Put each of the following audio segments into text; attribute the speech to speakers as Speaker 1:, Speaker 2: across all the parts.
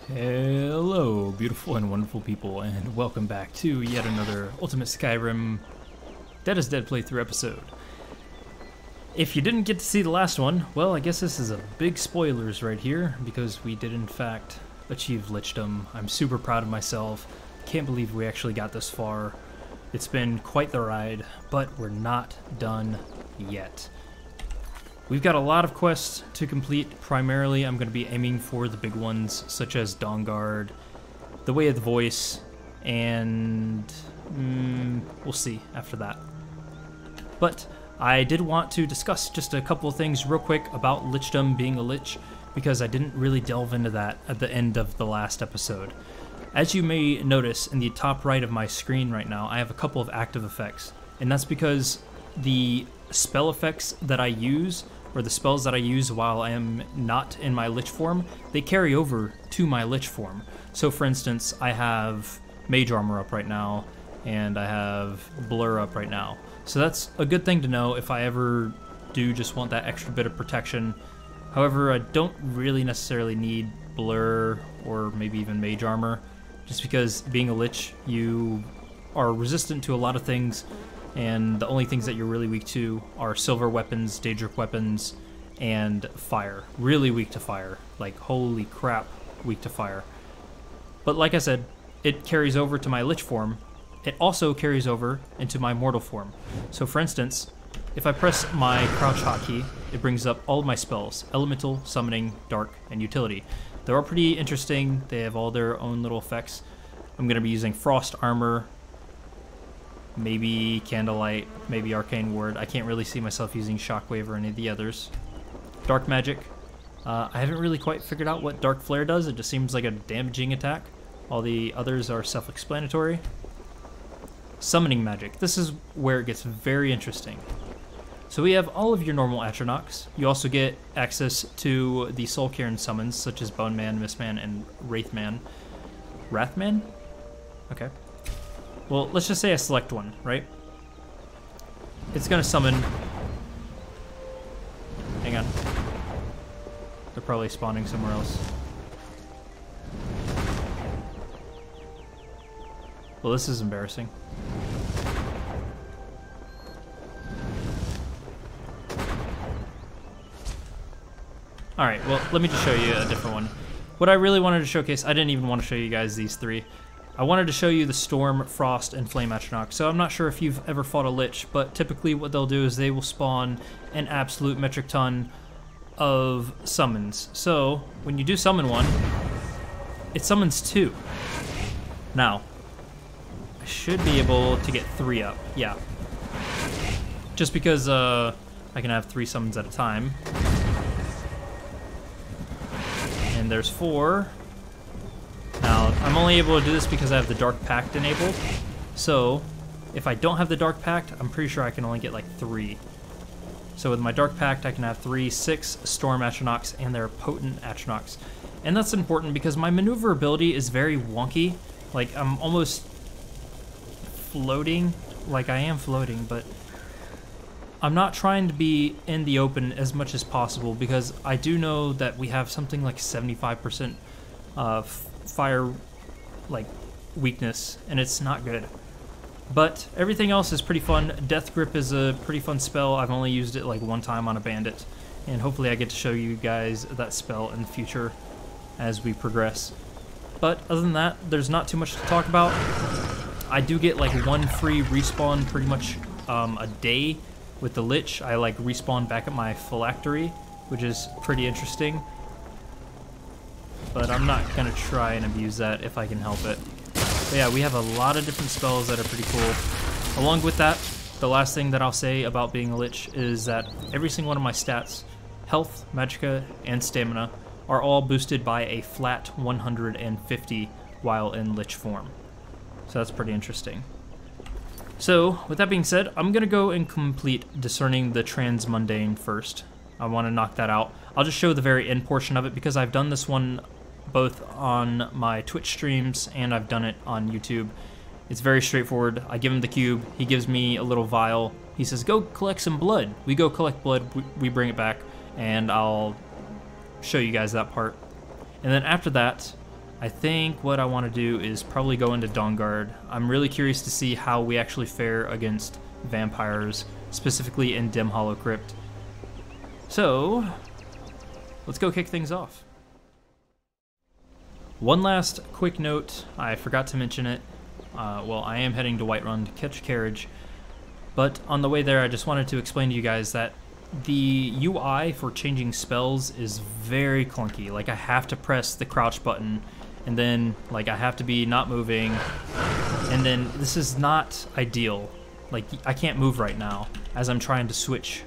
Speaker 1: Hello, beautiful and wonderful people, and welcome back to yet another Ultimate Skyrim Dead is Dead playthrough episode. If you didn't get to see the last one, well, I guess this is a big spoilers right here, because we did in fact achieve Lichdom. I'm super proud of myself. Can't believe we actually got this far. It's been quite the ride, but we're not done yet. We've got a lot of quests to complete. Primarily, I'm going to be aiming for the big ones, such as Dawnguard, the Way of the Voice, and we'll see after that. But I did want to discuss just a couple of things real quick about Lichdom being a lich, because I didn't really delve into that at the end of the last episode. As you may notice in the top right of my screen right now, I have a couple of active effects, and that's because the spell effects that I use, or the spells that I use while I am not in my lich form, they carry over to my lich form. So for instance, I have mage armor up right now, and I have blur up right now. So that's a good thing to know if I ever do just want that extra bit of protection. However, I don't really necessarily need blur or maybe even mage armor, just because being a lich, you are resistant to a lot of things, and the only things that you're really weak to are silver weapons, daedric weapons, and fire. Really weak to fire. Like, holy crap, weak to fire. But like I said, it carries over to my lich form. It also carries over into my mortal form. So for instance, if I press my crouch hotkey, it brings up all of my spells: elemental, summoning, dark, and utility. They're all pretty interesting. They have all their own little effects. I'm going to be using frost armor, maybe Candlelight, maybe Arcane Ward. I can't really see myself using Shockwave or any of the others. Dark Magic. I haven't really quite figured out what Dark Flare does. It just seems like a damaging attack. All the others are self-explanatory. Summoning Magic. This is where it gets very interesting. So we have all of your normal Atronachs. You also get access to the Soul Cairn summons, such as Bone Man, Mistman, and Wraithman. Wrathman? Okay. Well, let's just say I select one, right? It's gonna summon... Hang on. They're probably spawning somewhere else. Well, this is embarrassing. Alright, well, let me just show you a different one. What I really wanted to showcase, I didn't even want to show you guys these three. I wanted to show you the Storm, Frost, and Flame Atronach. So I'm not sure if you've ever fought a Lich, but typically what they'll do is they will spawn an absolute metric ton of summons. So when you do summon one, it summons two. Now, I should be able to get three up, yeah. Just because I can have 3 summons at a time. And there's 4. Now, I'm only able to do this because I have the Dark Pact enabled. So, if I don't have the Dark Pact, I'm pretty sure I can only get like 3. So with my Dark Pact, I can have 6 Storm Atronachs, and they're potent Atronachs. And that's important because my maneuverability is very wonky. Like, I'm almost floating. Like, I am floating, but I'm not trying to be in the open as much as possible, because I do know that we have something like 75% fire like weakness, and it's not good. But everything else is pretty fun. Death Grip is a pretty fun spell. I've only used it like 1 time on a bandit, and hopefully I get to show you guys that spell in the future as we progress. But other than that, there's not too much to talk about. I do get like 1 free respawn pretty much a day with the Lich. I like respawn back at my phylactery, which is pretty interesting. But I'm not gonna try and abuse that if I can help it. But yeah, we have a lot of different spells that are pretty cool. Along with that, the last thing that I'll say about being a Lich is that every single one of my stats, health, magicka, and stamina, are all boosted by a flat 150 while in Lich form. So that's pretty interesting. So, with that being said, I'm going to go and complete Discerning the Transmundane first. I want to knock that out. I'll just show the very end portion of it, because I've done this one both on my Twitch streams and I've done it on YouTube. It's very straightforward. I give him the cube, he gives me a little vial, he says, go collect some blood. We go collect blood, we bring it back, and I'll show you guys that part. And then after that, I think what I want to do is probably go into Dawnguard. I'm really curious to see how we actually fare against vampires, specifically in Dim Hollow Crypt. So, let's go kick things off. One last quick note, I forgot to mention it. Well, I am heading to Whiterun to catch a carriage, but on the way there I just wanted to explain to you guys that the UI for changing spells is very clunky. Like, I have to press the crouch button, and then like I have to be not moving, and then this is not ideal. Like, I can't move right now as I'm trying to switch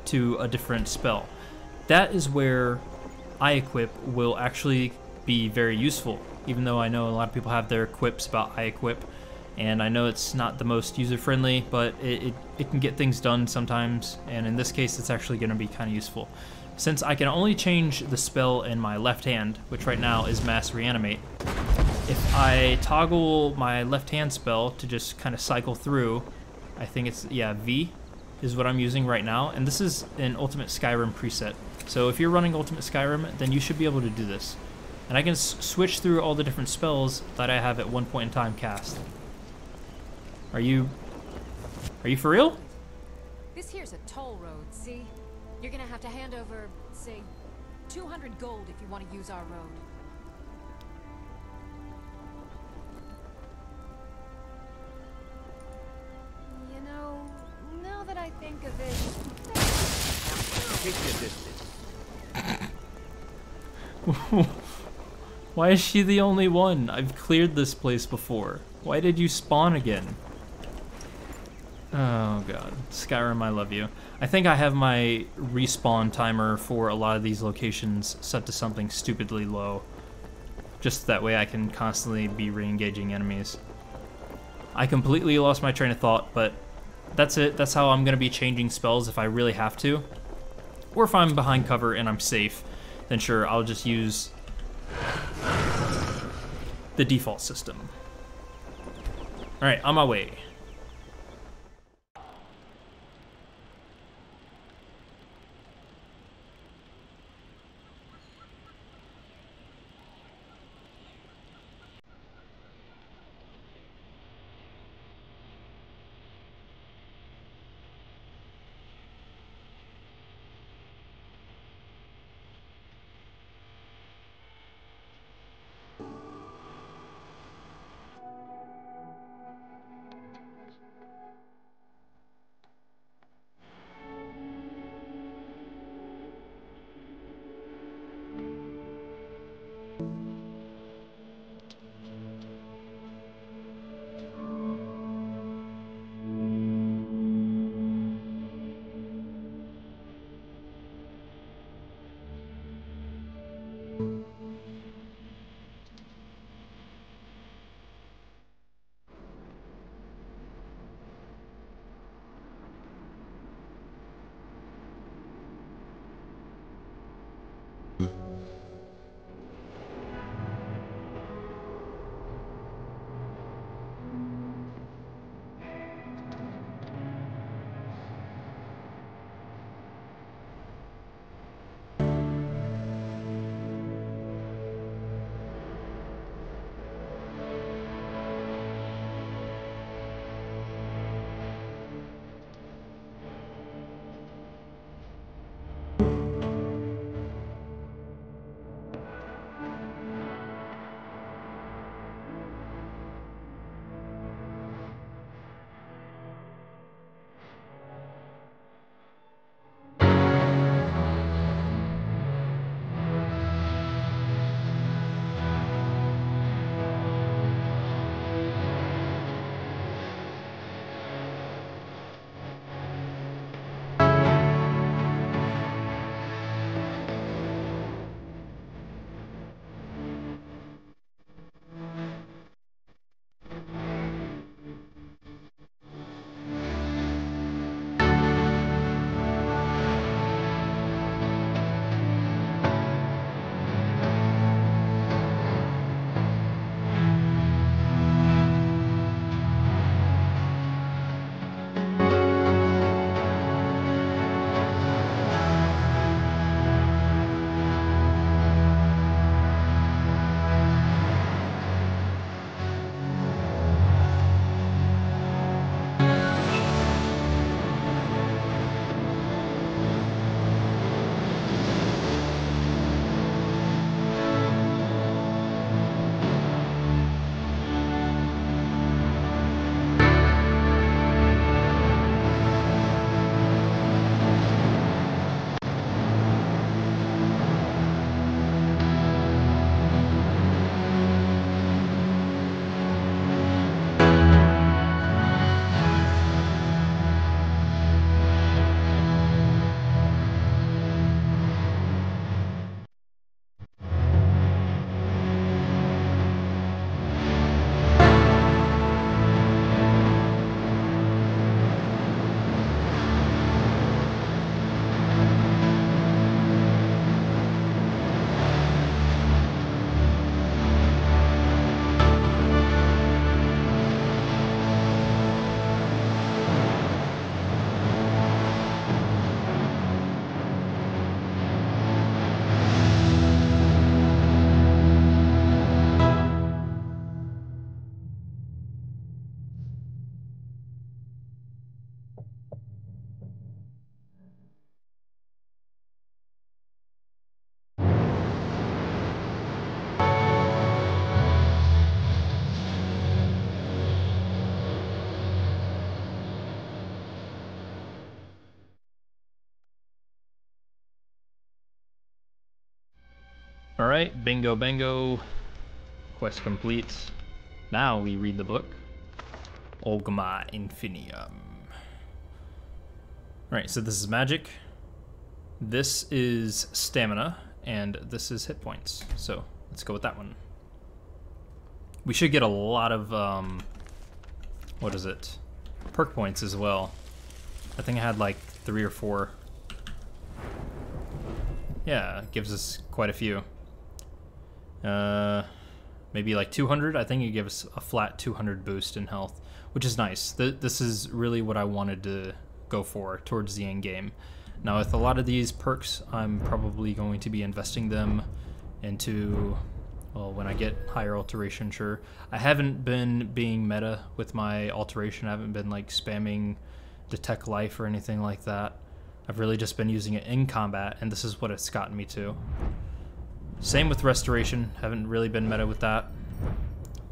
Speaker 1: to a different spell. That is where iEquip will actually be very useful, even though I know a lot of people have their quips about iEquip, and I know it's not the most user-friendly, but it can get things done sometimes, and in this case it's actually going to be kind of useful. Since I can only change the spell in my left hand, which right now is Mass Reanimate, if I toggle my left hand spell to just kind of cycle through, I think it's, yeah, V is what I'm using right now, and this is an Ultimate Skyrim preset. So if you're running Ultimate Skyrim, then you should be able to do this. And I can switch through all the different spells that I have at one point in time cast. Are you for real?
Speaker 2: This here's a toll road, see? You're gonna have to hand over, say, 200 gold if you want to use our road. You know, now that I think of it...
Speaker 3: Take your distance.
Speaker 1: Why is she the only one? I've cleared this place before. Why did you spawn again? Oh god. Skyrim, I love you. I think I have my respawn timer for a lot of these locations set to something stupidly low. Just that way I can constantly be re-engaging enemies. I completely lost my train of thought, but that's it. That's how I'm going to be changing spells if I really have to. Or if I'm behind cover and I'm safe, then sure, I'll just use the default system. Alright, on my way. Alright, bingo bango. Quest complete. Now we read the book. Ultima Infinium. Alright, so this is magic. This is stamina. And this is hit points. So let's go with that one. We should get a lot of, what is it? Perk points as well. I think I had like 3 or 4. Yeah, it gives us quite a few. Maybe like 200. I think it gives us a flat 200 boost in health, which is nice. This is really what I wanted to go for towards the end game. Now with a lot of these perks, I'm probably going to be investing them into, well, when I get higher alteration, sure. I haven't been being meta with my alteration. I haven't been like spamming detect life or anything like that. I've really just been using it in combat, and this is what it's gotten me to. Same with restoration. Haven't really been meta with that.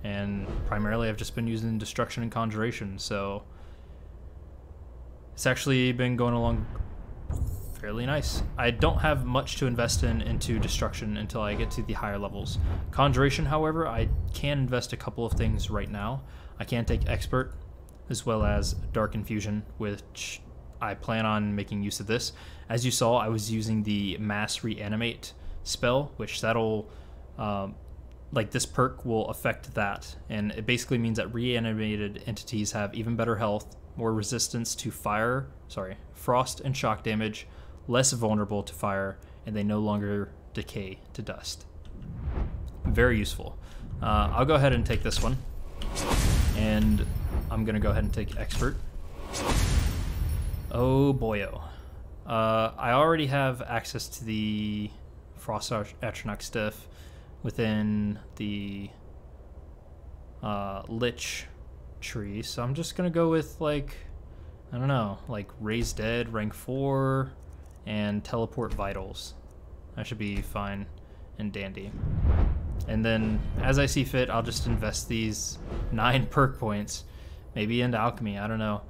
Speaker 1: And primarily I've just been using destruction and conjuration, so it's actually been going along fairly nice. I don't have much to invest into destruction until I get to the higher levels. Conjuration, however, I can invest a couple of things right now. I can take expert as well as dark infusion, which I plan on making use of this. As you saw, I was using the mass reanimate spell, which that'll like this perk will affect that, and it basically means that reanimated entities have even better health, more resistance to frost and shock damage, less vulnerable to fire, and they no longer decay to dust. Very useful. I'll go ahead and take this one, and I'm gonna go ahead and take expert. Oh boyo. I already have access to the frost atronach stuff within the lich tree, so I'm just gonna go with like, I don't know, like raise dead rank 4 and teleport vitals. That should be fine and dandy. And then as I see fit, I'll just invest these 9 perk points maybe into alchemy, I don't know.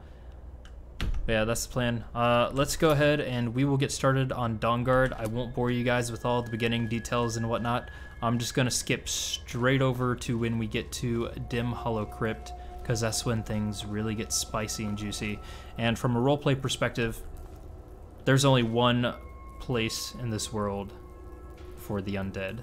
Speaker 1: But yeah, that's the plan. Let's go ahead and we will get started on Dawnguard. I won't bore you guys with all the beginning details and whatnot. I'm just gonna skip straight over to when we get to Dim Hollow Crypt, because that's when things really get spicy and juicy. And from a roleplay perspective, there's only one place in this world for the undead,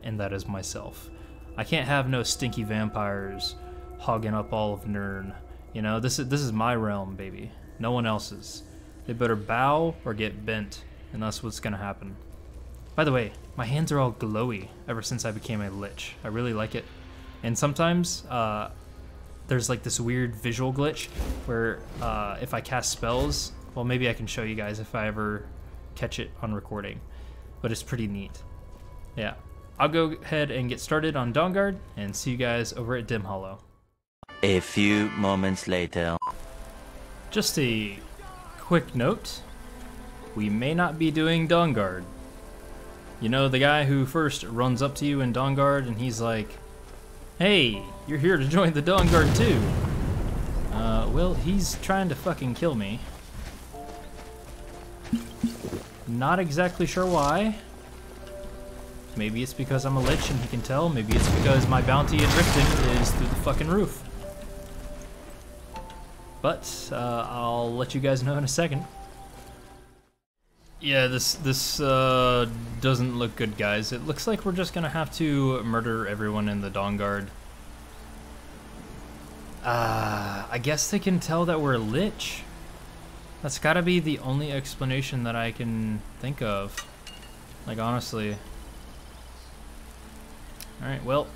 Speaker 1: and that is myself. I can't have no stinky vampires hogging up all of Nirn. You know, this is my realm, baby. No one else's. They better bow or get bent, and that's what's gonna happen. By the way, my hands are all glowy ever since I became a lich. I really like it. And sometimes there's like this weird visual glitch where if I cast spells, well, maybe I can show you guys if I ever catch it on recording, but it's pretty neat. Yeah, I'll go ahead and get started on Dawnguard and see you guys over at Dim Hollow.
Speaker 4: A few moments later.
Speaker 1: Just a quick note, we may not be doing Dawnguard. You know, the guy who first runs up to you in Dawnguard and he's like, hey, you're here to join the Dawnguard too. Well, he's trying to fucking kill me. Not exactly sure why. Maybe it's because I'm a lich and he can tell. Maybe it's because my bounty at drifting is through the fucking roof. But I'll let you guys know in a second. Yeah, this doesn't look good, guys. It looks like we're just gonna have to murder everyone in the Dawnguard. I guess they can tell that we're a lich. That's gotta be the only explanation that I can think of. Like, honestly. Alright, well.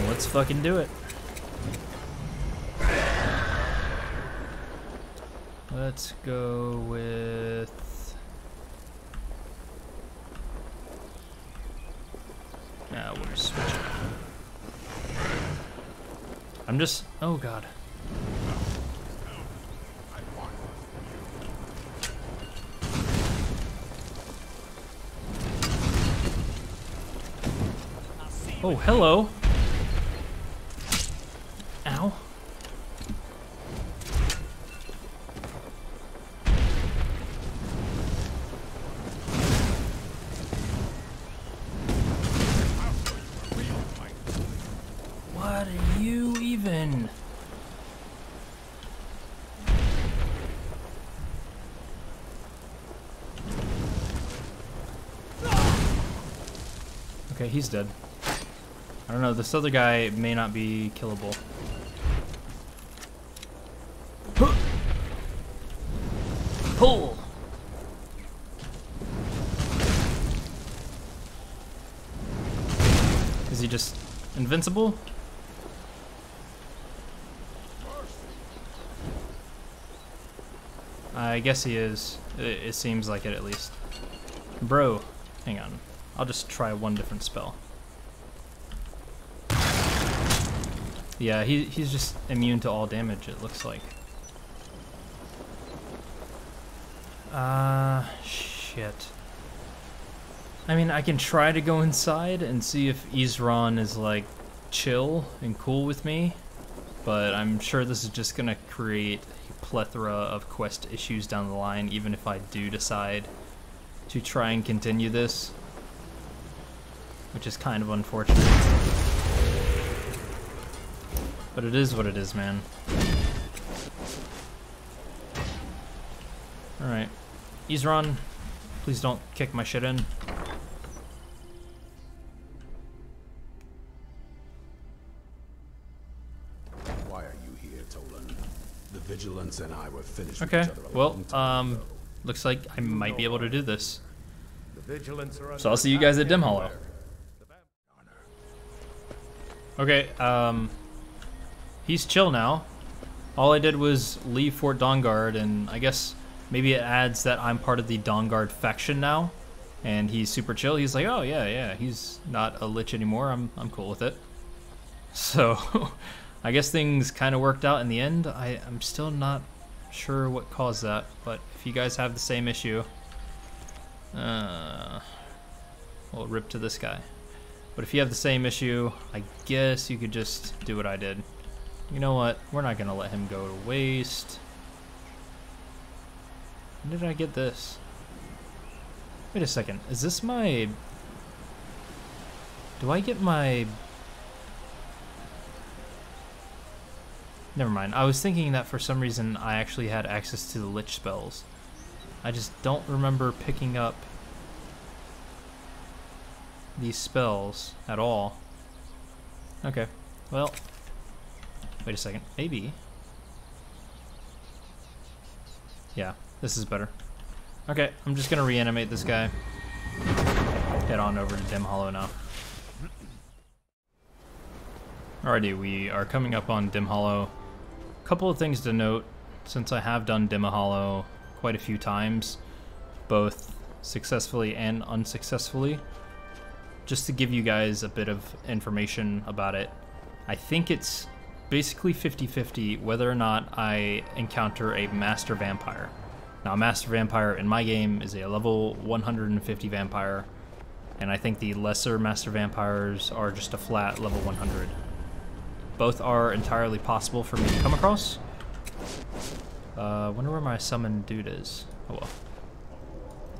Speaker 1: Let's fucking do it. Let's go with... Nah, we'll just switch it. I'm just... Oh, God. Oh, hello. Ow. Okay, he's dead. I don't know, this other guy may not be killable. Pull! Is he just invincible? I guess he is. It seems like it, at least. Bro, hang on. I'll just try one different spell. Yeah, he's just immune to all damage, it looks like. Shit. I mean, I can try to go inside and see if Isran is, like, chill and cool with me, but I'm sure this is just gonna create a plethora of quest issues down the line, even if I do decide to try and continue this, which is kind of unfortunate. But it is what it is, man. Alright. Isran, please don't kick my shit in.
Speaker 5: Why are you here, Tolan? The Vigilance and I were finished
Speaker 1: Okay,
Speaker 5: with each other a
Speaker 1: well,
Speaker 5: long time ago.
Speaker 1: looks like I might be able to do this.
Speaker 3: The Vigilance are
Speaker 1: So I'll see you guys at Dim Hollow. Okay, he's chill now. All I did was leave Fort Dawnguard, and I guess maybe it adds that I'm part of the Dawnguard faction now, and he's super chill. He's like, oh yeah, he's not a lich anymore. I'm cool with it. So, I guess things kind of worked out in the end. I'm still not sure what caused that, but if you guys have the same issue, well, rip to this guy. But if you have the same issue, I guess you could just do what I did. You know what? We're not gonna let him go to waste. When did I get this? Wait a second. Is this my... Do I get my... Never mind. I was thinking that for some reason I actually had access to the lich spells. I just don't remember picking up these spells at all. Okay. Well... Wait a second. Maybe. Yeah, this is better. Okay, I'm just gonna reanimate this guy. Head on over to Dim Hollow now. Alrighty, we are coming up on Dim Hollow. Couple of things to note, since I have done Dim Hollow quite a few times, both successfully and unsuccessfully. Just to give you guys a bit of information about it, I think it's basically 50-50 whether or not I encounter a Master Vampire. Now, a Master Vampire in my game is a level 150 vampire, and I think the lesser Master Vampires are just a flat level 100. Both are entirely possible for me to come across. Wonder where my summon dude is. Oh well.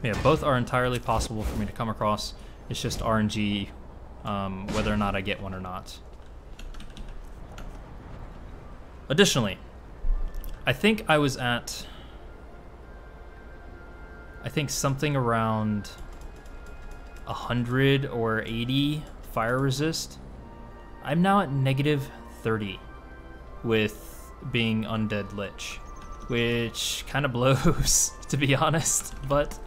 Speaker 1: Yeah, both are entirely possible for me to come across. It's just RNG whether or not I get one or not. Additionally, I think I was at, something around 100 or 80 fire resist. I'm now at negative 30 with being undead lich, which kind of blows, to be honest, but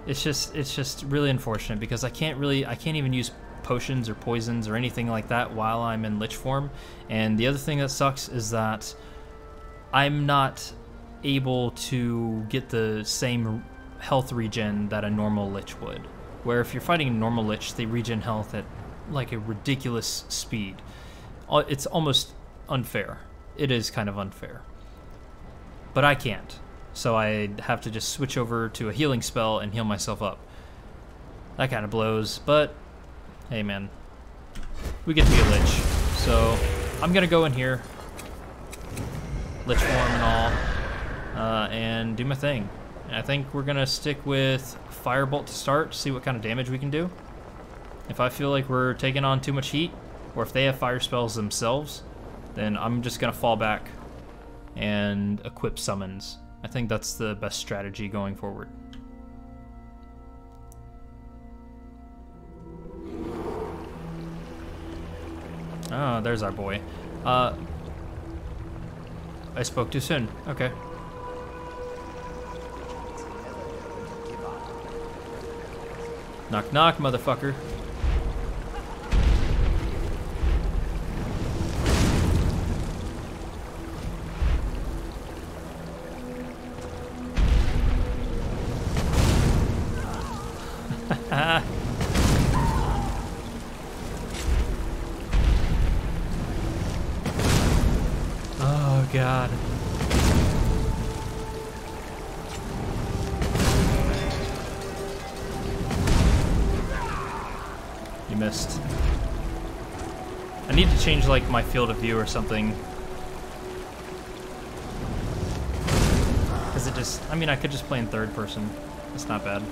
Speaker 1: it's just really unfortunate because I can't even use potions or poisons or anything like that while I'm in lich form. And the other thing that sucks is that I'm not able to get the same health regen that a normal lich would, where if you're fighting a normal lich, they regen health at like a ridiculous speed. It's almost unfair. It is kind of unfair, but I can't, so I have to just switch over to a healing spell and heal myself up. That kind of blows, but hey man, we get to be a lich, so I'm gonna go in here, lich form and all, and do my thing. And I think we're gonna stick with Firebolt to start, see what kind of damage we can do. If I feel like we're taking on too much heat, or if they have fire spells themselves, then I'm just gonna fall back and equip summons. I think that's the best strategy going forward. Oh, there's our boy. I spoke too soon. Okay. Knock knock, motherfucker. Oh god. You missed. I need to change like my field of view or something. Cause it just, I mean I could just play in third person. It's not bad.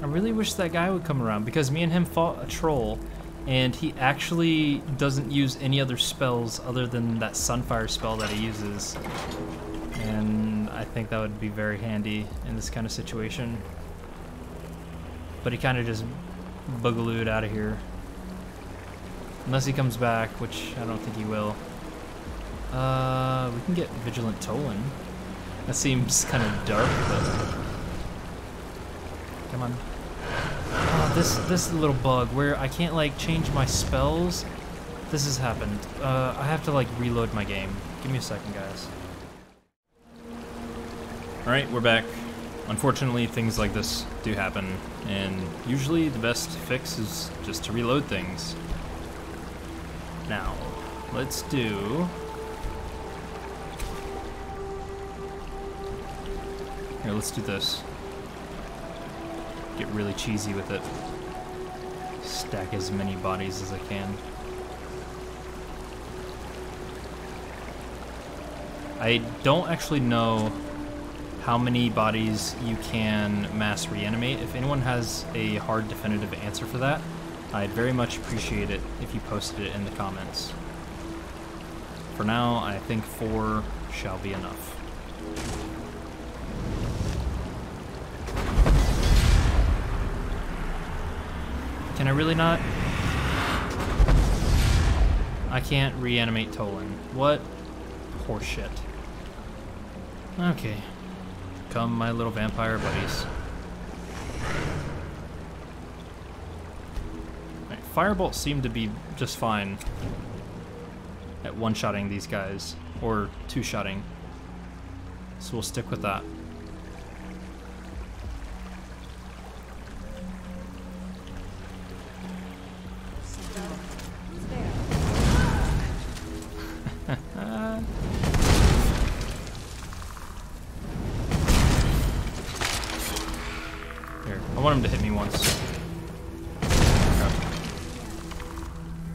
Speaker 1: I really wish that guy would come around because me and him fought a troll and he actually doesn't use any other spells other than that Sunfire spell that he uses. And I think that would be very handy in this kind of situation. But he kind of just boogalooed out of here. Unless he comes back, which I don't think he will. We can get Vigilant Tolan. That seems kind of dark, but... Come on. Oh, this little bug where I can't like change my spells. This has happened. I have to like reload my game. Give me a second, guys. Alright, we're back. Unfortunately, things like this do happen, and usually the best fix is just to reload things. Now, let's do... Here, let's do this. Get really cheesy with it. Stack as many bodies as I can. I don't actually know how many bodies you can mass reanimate. If anyone has a hard definitive answer for that, I'd very much appreciate it if you posted it in the comments. For now, I think 4 shall be enough. Can I really not? I can't reanimate Tolan. What horseshit. Okay. Come, my little vampire buddies. Right, Firebolt seemed to be just fine at one-shotting these guys, or two-shotting. So we'll stick with that. I want him to hit me once. Okay.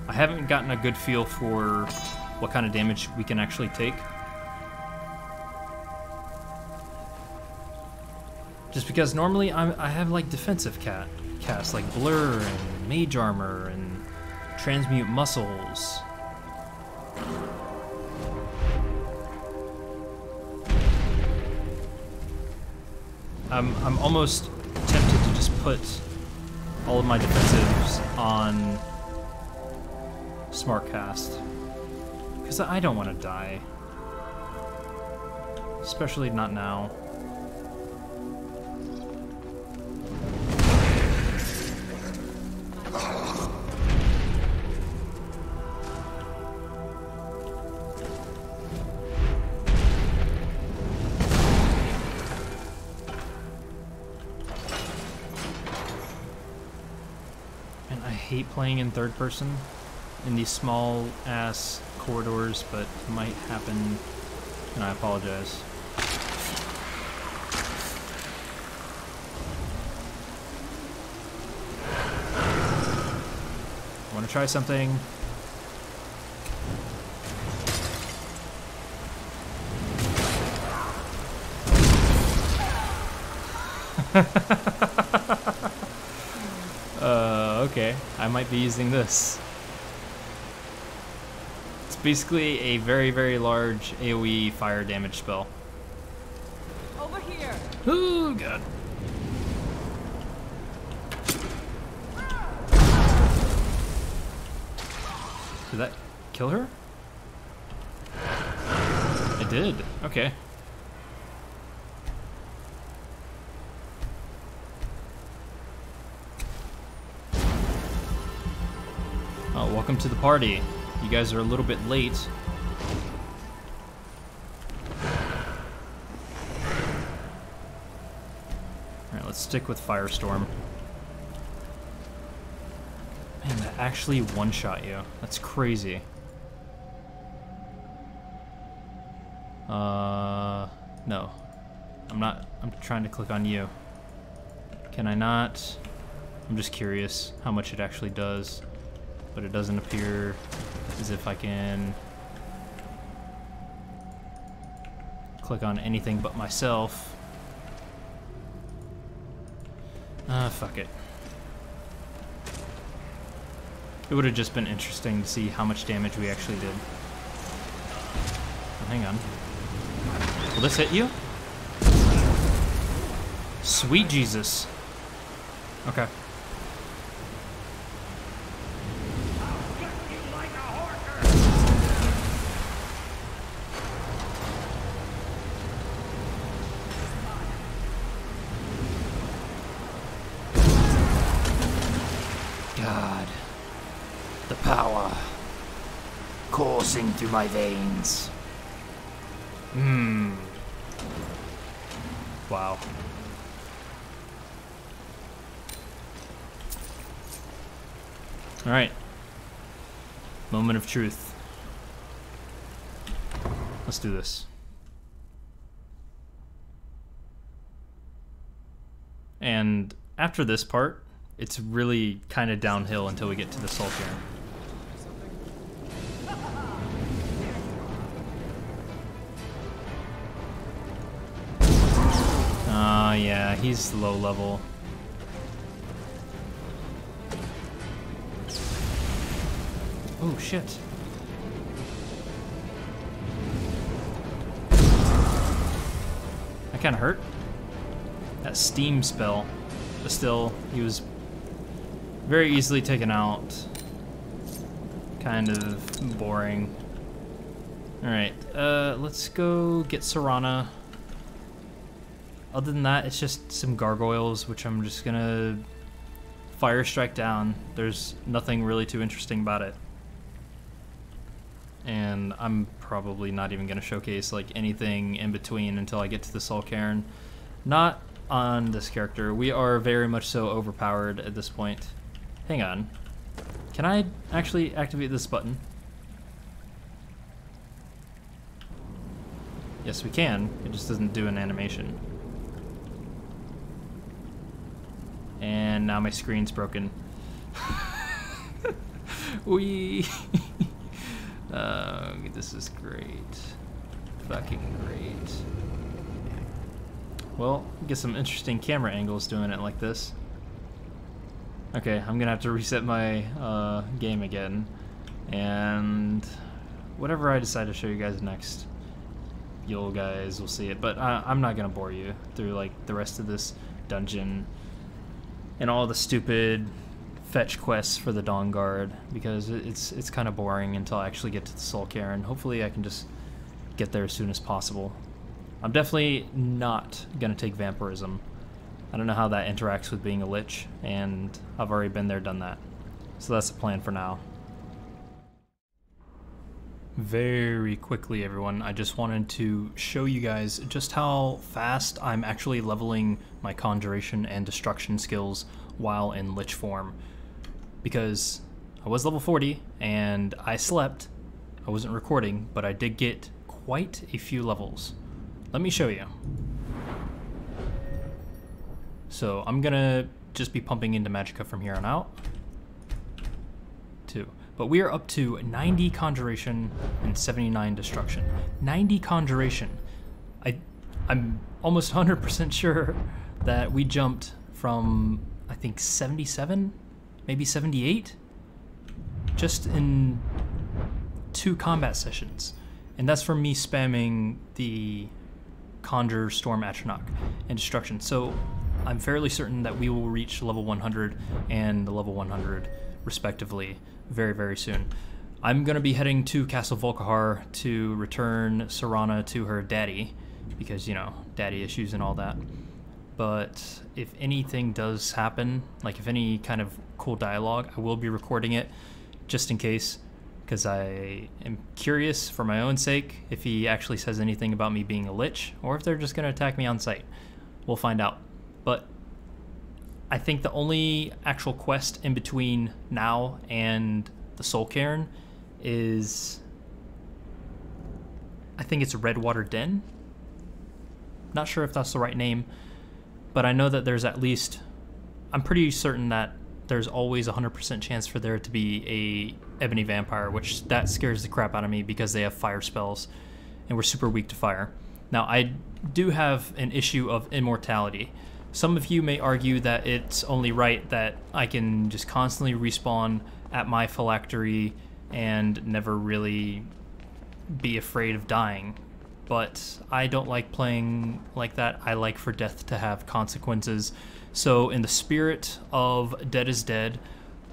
Speaker 1: I haven't gotten a good feel for what kind of damage we can actually take. Just because normally I have like defensive casts like Blur and Mage Armor and Transmute Muscles. I'm almost tempted to just put all of my defensives on Smart Cast, because I don't want to die, especially not now. I hate playing in third person in these small ass corridors, but it might happen, and I apologize. I want to try something. Okay, I might be using this. It's basically a very, very large AoE fire damage spell.
Speaker 2: Over here.
Speaker 1: Oh god. Did that kill her? It did. Okay. Oh, welcome to the party. You guys are a little bit late. Alright, let's stick with Firestorm. Man, that actually one-shot you. That's crazy. No. I'm trying to click on you. Can I not? I'm just curious how much it actually does. But it doesn't appear as if I can click on anything but myself. Fuck it. It would have just been interesting to see how much damage we actually did. Oh, hang on. Will this hit you? Sweet Jesus. Okay. God. The power coursing through my veins. Wow. Alright. Moment of truth. Let's do this. And after this part, it's really kind of downhill until we get to the Soul Cairn. Yeah, he's low level. Oh, shit. That kind of hurt. That steam spell. But still, he was very easily taken out. Kind of boring. Alright, let's go get Serana. Other than that, it's just some gargoyles, which I'm just gonna fire strike down. There's nothing really too interesting about it. And I'm probably not even gonna showcase like anything in between until I get to the Soul Cairn. Not on this character. We are very much so overpowered at this point. Hang on. Can I actually activate this button? Yes, we can. It just doesn't do an animation. And now my screen's broken. Wee. This is great. Fucking great. Well, get some interesting camera angles doing it like this. Okay, I'm gonna have to reset my game again. And whatever I decide to show you guys next, you guys will see it. But I'm not gonna bore you through like the rest of this dungeon and all the stupid fetch quests for the Dawnguard, because it's kind of boring until I actually get to the Soul Cairn. Hopefully I can just get there as soon as possible. I'm definitely not gonna take vampirism. I don't know how that interacts with being a lich, and I've already been there, done that. So that's the plan for now. Very quickly, everyone, I just wanted to show you guys just how fast I'm actually leveling my conjuration and destruction skills while in lich form. Because I was level 40 and I slept. I wasn't recording, but I did get quite a few levels. Let me show you. So I'm gonna just be pumping into Magicka from here on out. 2. But we are up to 90 conjuration and 79 destruction. 90 conjuration. I'm almost 100% sure that we jumped from, I think, 77, maybe 78, just in 2 combat sessions. And that's from me spamming the Conjure, Storm, Atronach, and Destruction. So I'm fairly certain that we will reach level 100 and the level 100 respectively very, very soon. I'm going to be heading to Castle Volkihar to return Serana to her daddy, because, you know, daddy issues and all that. But if anything does happen, like if any kind of cool dialogue, I will be recording it just in case, because I am curious for my own sake if he actually says anything about me being a lich, or if they're just going to attack me on sight. We'll find out. But I think the only actual quest in between now and the Soul Cairn is, I think it's Redwater Den. Not sure if that's the right name, but I know that there's at least, I'm pretty certain that there's always a 100% chance for there to be a ebony vampire, which that scares the crap out of me because they have fire spells and we're super weak to fire. Now, I do have an issue of immortality. Some of you may argue that it's only right that I can just constantly respawn at my phylactery and never really be afraid of dying. But I don't like playing like that. I like for death to have consequences. So in the spirit of Dead is Dead,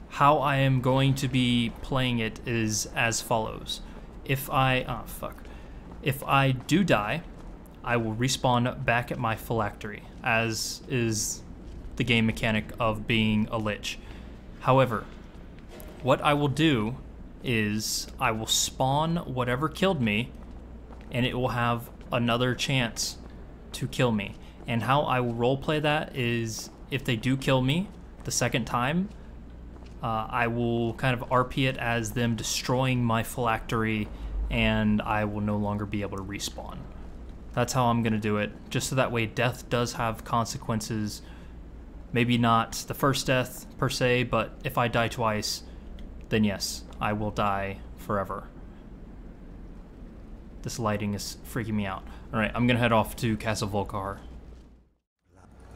Speaker 1: how I am going to be playing it is as follows. If I do die, I will respawn back at my phylactery, as is the game mechanic of being a lich. However, what I will do is I will spawn whatever killed me, and it will have another chance to kill me. And how I will roleplay that is, if they do kill me the second time, I will kind of RP it as them destroying my phylactery, and I will no longer be able to respawn. That's how I'm going to do it, just so that way death does have consequences. Maybe not the first death per se, but if I die twice, then yes, I will die forever. This lighting is freaking me out. Alright, I'm going to head off to Castle Volkihar.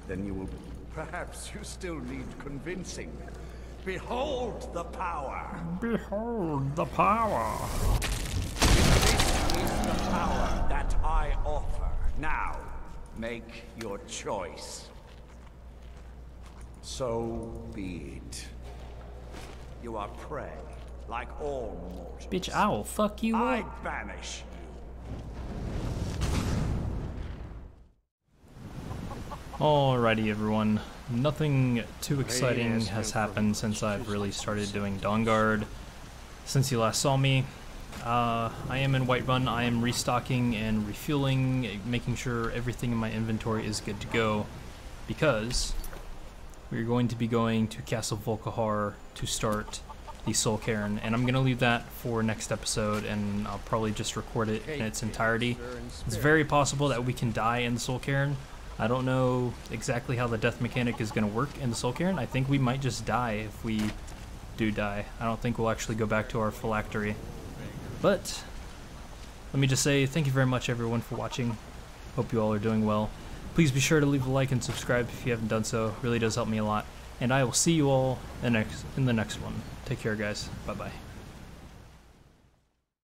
Speaker 3: Then you will... Perhaps you still need convincing. Behold the power!
Speaker 1: Behold the power!
Speaker 3: This is the power that I offer. Now, make your choice. So be it. You are prey, like all mortals.
Speaker 1: Bitch, I will fuck you
Speaker 3: I
Speaker 1: up.
Speaker 3: banish
Speaker 1: Alrighty everyone, nothing too exciting has happened since I've really started doing Dawnguard. Since you last saw me, I am in Whiterun. I am restocking and refueling, making sure everything in my inventory is good to go, because we're going to be going to Castle Volkihar to start the Soul Cairn, and I'm going to leave that for next episode, and I'll probably just record it in its entirety. It's very possible that we can die in the Soul Cairn. I don't know exactly how the death mechanic is going to work in the Soul Cairn. I think we might just die if we do die. I don't think we'll actually go back to our phylactery. But let me just say thank you very much everyone for watching. Hope you all are doing well. Please be sure to leave a like and subscribe if you haven't done so. It really does help me a lot. And I will see you all in the next one. Take care guys. Bye bye.